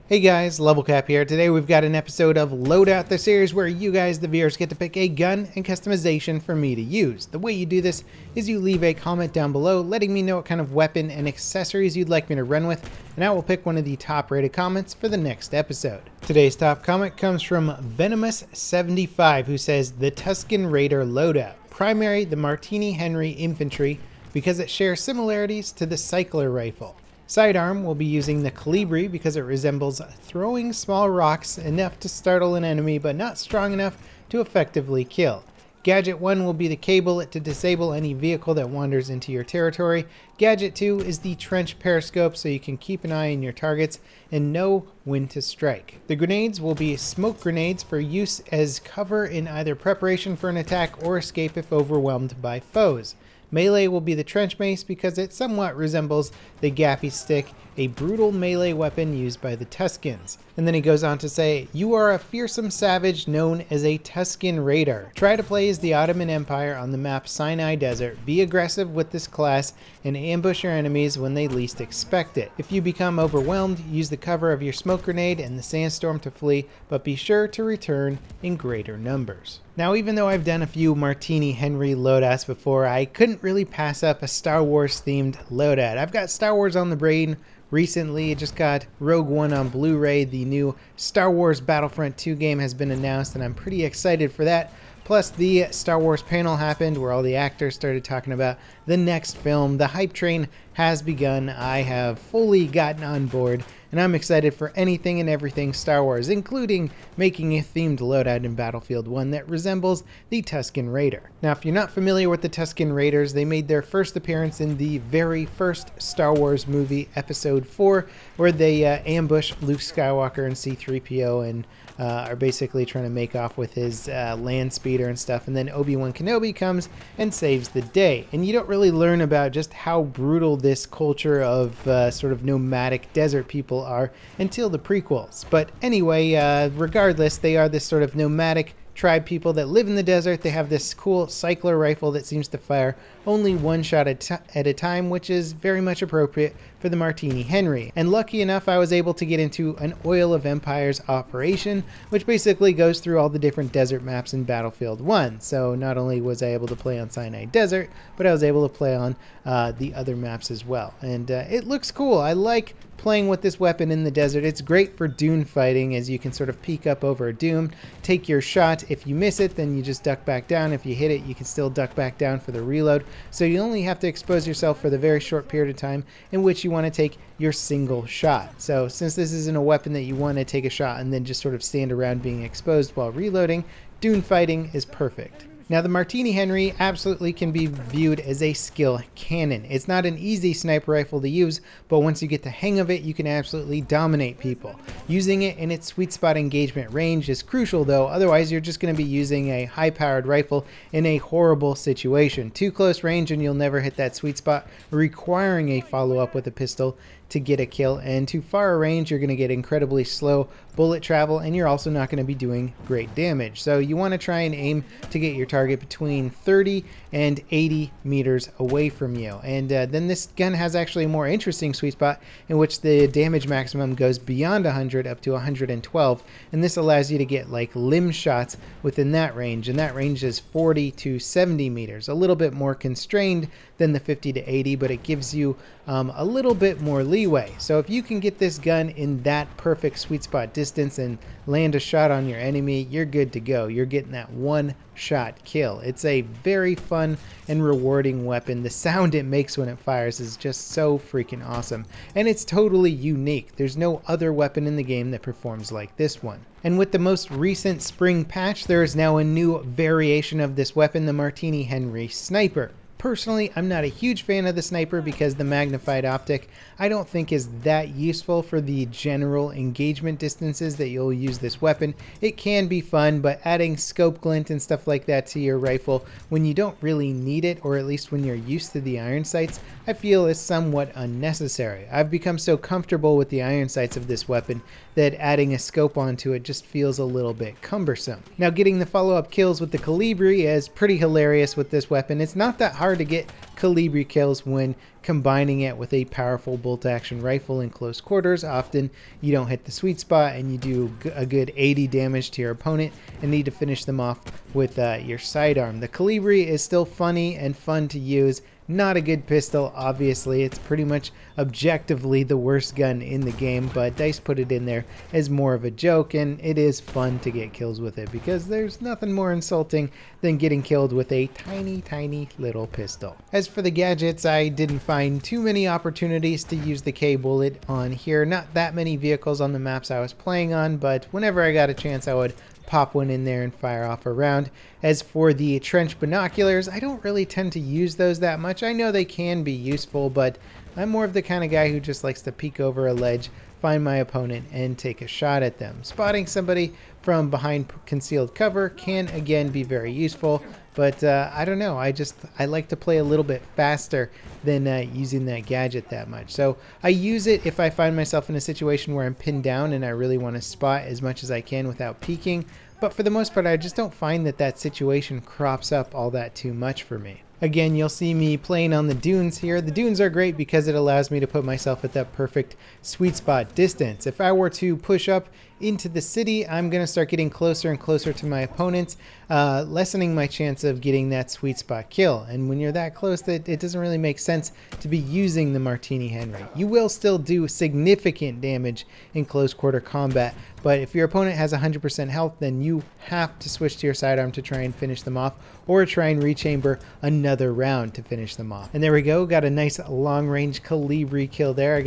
Hey guys, Level Cap here. Today we've got an episode of Loadout, the series where you guys, the viewers, get to pick a gun and customization for me to use. The way you do this is you leave a comment down below letting me know what kind of weapon and accessories you'd like me to run with, and I will pick one of the top rated comments for the next episode. Today's top comment comes from Venomous75, who says, "The Tuscan Raider Loadout. Primary, the Martini-Henry infantry, because it shares similarities to the cycler rifle. Sidearm will be using the Calibri because it resembles throwing small rocks enough to startle an enemy but not strong enough to effectively kill. Gadget 1 will be the K-Bullet to disable any vehicle that wanders into your territory. Gadget 2 is the Trench Periscope so you can keep an eye on your targets and know when to strike. The grenades will be smoke grenades for use as cover in either preparation for an attack or escape if overwhelmed by foes. Melee will be the Trench Mace because it somewhat resembles the Gappy Stick, a brutal melee weapon used by the Tuskens." And then he goes on to say, "You are a fearsome savage known as a Tuscan Raider. Try to play as the Ottoman Empire on the map Sinai Desert. Be aggressive with this class and ambush your enemies when they least expect it. If you become overwhelmed, use the cover of your smoke grenade and the Sandstorm to flee, but be sure to return in greater numbers." Now, even though I've done a few Martini-Henry loadouts before, I couldn't really pass up a Star Wars themed loadout. I've got Star Wars on the brain recently. It just got Rogue One on Blu-ray. The new Star Wars Battlefront 2 game has been announced, and I'm pretty excited for that. Plus, the Star Wars panel happened where all the actors started talking about the next film. The hype train has begun. I have fully gotten on board, and I'm excited for anything and everything Star Wars, including making a themed loadout in Battlefield 1 that resembles the Tuscan Raider. Now, if you're not familiar with the Tuscan Raiders, they made their first appearance in the very first Star Wars movie, Episode 4, where they ambush Luke Skywalker and C-3PO and are basically trying to make off with his land speeder and stuff, and then Obi-Wan Kenobi comes and saves the day. And you don't really learn about just how brutal this culture of sort of nomadic desert people are until the prequels. But anyway, regardless, they are this sort of nomadic tribe people that live in the desert. They have this cool cycler rifle that seems to fire only one shot at a time, which is very much appropriate for the Martini-Henry. And lucky enough, I was able to get into an Oil of Empires operation, which basically goes through all the different desert maps in Battlefield 1. So not only was I able to play on Sinai Desert, but I was able to play on the other maps as well. And it looks cool. I like playing with this weapon in the desert. It's great for dune fighting, as you can sort of peek up over a dune, take your shot. If you miss it, then you just duck back down. If you hit it, you can still duck back down for the reload. So you only have to expose yourself for the very short period of time in which you want to take your single shot. So since this isn't a weapon that you want to take a shot and then just sort of stand around being exposed while reloading, dune fighting is perfect. Now, the Martini-Henry absolutely can be viewed as a skill cannon. It's not an easy sniper rifle to use, but once you get the hang of it, you can absolutely dominate people. Using it in its sweet spot engagement range is crucial though, otherwise you're just going to be using a high-powered rifle in a horrible situation. Too close range and you'll never hit that sweet spot, requiring a follow-up with a pistol to get a kill, and too far a range you're going to get incredibly slow bullet travel, and you're also not going to be doing great damage. So you want to try and aim to get your target between 30 and 80 meters away from you. And then this gun has actually a more interesting sweet spot in which the damage maximum goes beyond 100 up to 112, and this allows you to get like limb shots within that range, and that range is 40 to 70 meters, a little bit more constrained than the 50 to 80, but it gives you a little bit more leeway. So if you can get this gun in that perfect sweet spot distance and land a shot on your enemy, you're good to go. You're getting that one shot kill. It's a very fun and rewarding weapon. The sound it makes when it fires is just so freaking awesome, and it's totally unique. There's no other weapon in the game that performs like this one. And with the most recent spring patch, there is now a new variation of this weapon, the Martini-Henry Sniper. Personally, I'm not a huge fan of the sniper because the magnified optic I don't think is that useful for the general engagement distances that you'll use this weapon. It can be fun, but adding scope glint and stuff like that to your rifle when you don't really need it, or at least when you're used to the iron sights, I feel is somewhat unnecessary. I've become so comfortable with the iron sights of this weapon that adding a scope onto it just feels a little bit cumbersome. Now, getting the follow-up kills with the Calibri is pretty hilarious with this weapon. It's not that hard hard to get Calibri kills when combining it with a powerful bolt-action rifle in close quarters. Often you don't hit the sweet spot and you do a good 80 damage to your opponent and need to finish them off with your sidearm. The Calibri is still funny and fun to use. Not a good pistol, obviously. It's pretty much objectively the worst gun in the game, but DICE put it in there as more of a joke, and it is fun to get kills with it because there's nothing more insulting than getting killed with a tiny little pistol. As for the gadgets, I didn't find too many opportunities to use the K-Bullet on here. Not that many vehicles on the maps I was playing on, but whenever I got a chance, I would pop one in there and fire off a round. As for the trench binoculars, I don't really tend to use those that much. I know they can be useful, but I'm more of the kind of guy who just likes to peek over a ledge, find my opponent, and take a shot at them. Spotting somebody from behind concealed cover can again be very useful, but I don't know, I like to play a little bit faster than using that gadget that much. So I use it if I find myself in a situation where I'm pinned down and I really want to spot as much as I can without peeking, but for the most part I just don't find that situation crops up all that too much for me. Again, you'll see me playing on the dunes here. The dunes are great because it allows me to put myself at that perfect sweet spot distance. If I were to push up into the city, I'm going to start getting closer and closer to my opponents, lessening my chance of getting that sweet spot kill. And when you're that close, it doesn't really make sense to be using the Martini-Henry. You will still do significant damage in close quarter combat, but if your opponent has 100% health, then you have to switch to your sidearm to try and finish them off, or try and rechamber another round to finish them off. And there we go, got a nice long-range Calibri kill there. I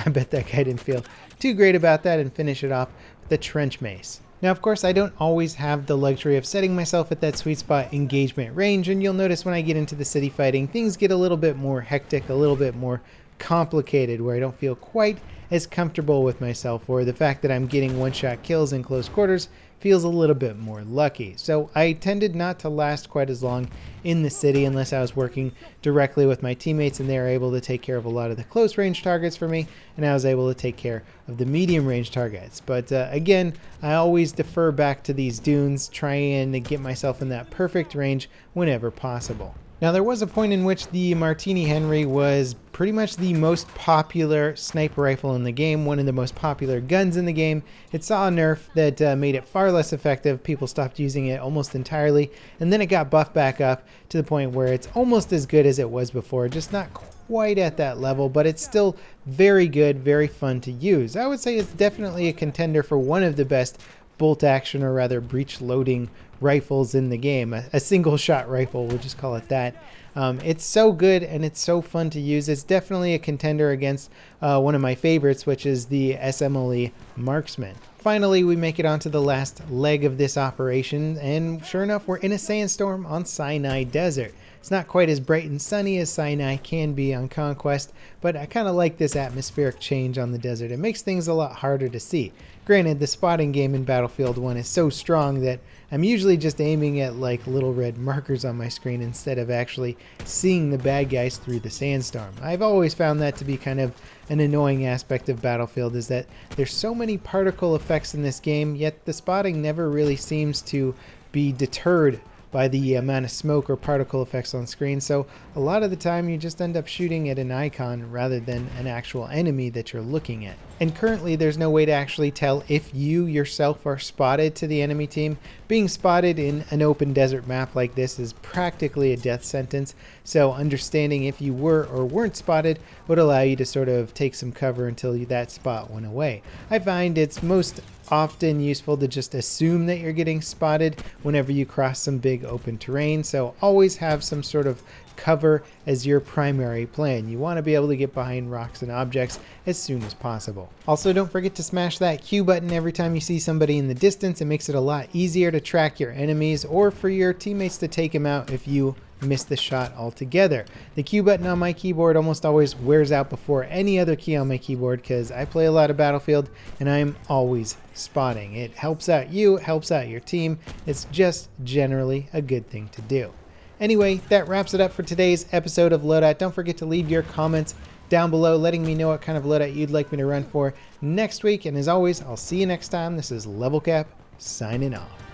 bet that guy didn't feel too great about that, and finish it off with the trench mace. Now, of course, I don't always have the luxury of setting myself at that sweet spot engagement range, and you'll notice when I get into the city fighting, things get a little bit more hectic, a little bit more complicated, where I don't feel quite as comfortable with myself, or the fact that I'm getting one-shot kills in close quarters feels a little bit more lucky. So I tended not to last quite as long in the city unless I was working directly with my teammates and they were able to take care of a lot of the close range targets for me, and I was able to take care of the medium range targets. But again, I always defer back to these dunes, trying to get myself in that perfect range whenever possible. Now, there was a point in which the Martini-Henry was pretty much the most popular sniper rifle in the game, one of the most popular guns in the game. It saw a nerf that made it far less effective. People stopped using it almost entirely, and then it got buffed back up to the point where it's almost as good as it was before, just not quite at that level, but it's still very good, very fun to use. I would say it's definitely a contender for one of the best bolt action, or rather breech loading rifles in the game. A single shot rifle, we'll just call it that. It's so good and it's so fun to use. It's definitely a contender against one of my favorites, which is the SMLE Marksman. Finally, we make it onto the last leg of this operation, and sure enough, we're in a sandstorm on Sinai Desert. It's not quite as bright and sunny as Sinai can be on Conquest, but I kind of like this atmospheric change on the desert. It makes things a lot harder to see. Granted, the spotting game in Battlefield 1 is so strong that I'm usually just aiming at like little red markers on my screen instead of actually seeing the bad guys through the sandstorm. I've always found that to be kind of an annoying aspect of Battlefield, is that there's so many particle effects in this game, yet the spotting never really seems to be deterred by the amount of smoke or particle effects on screen. So a lot of the time you just end up shooting at an icon rather than an actual enemy that you're looking at. And currently there's no way to actually tell if you yourself are spotted to the enemy team. Being spotted in an open desert map like this is practically a death sentence, so understanding if you were or weren't spotted would allow you to sort of take some cover until that spot went away. I find it's most often useful to just assume that you're getting spotted whenever you cross some big open terrain, so always have some sort of cover as your primary plan. You want to be able to get behind rocks and objects as soon as possible. Also, don't forget to smash that Q button every time you see somebody in the distance. It makes it a lot easier to track your enemies, or for your teammates to take them out if you miss the shot altogether. The Q button on my keyboard almost always wears out before any other key on my keyboard because I play a lot of Battlefield and I'm always spotting. It helps out you, it helps out your team. It's just generally a good thing to do. Anyway, that wraps it up for today's episode of Loadout. Don't forget to leave your comments down below letting me know what kind of loadout you'd like me to run for next week. And as always, I'll see you next time. This is Level Cap signing off.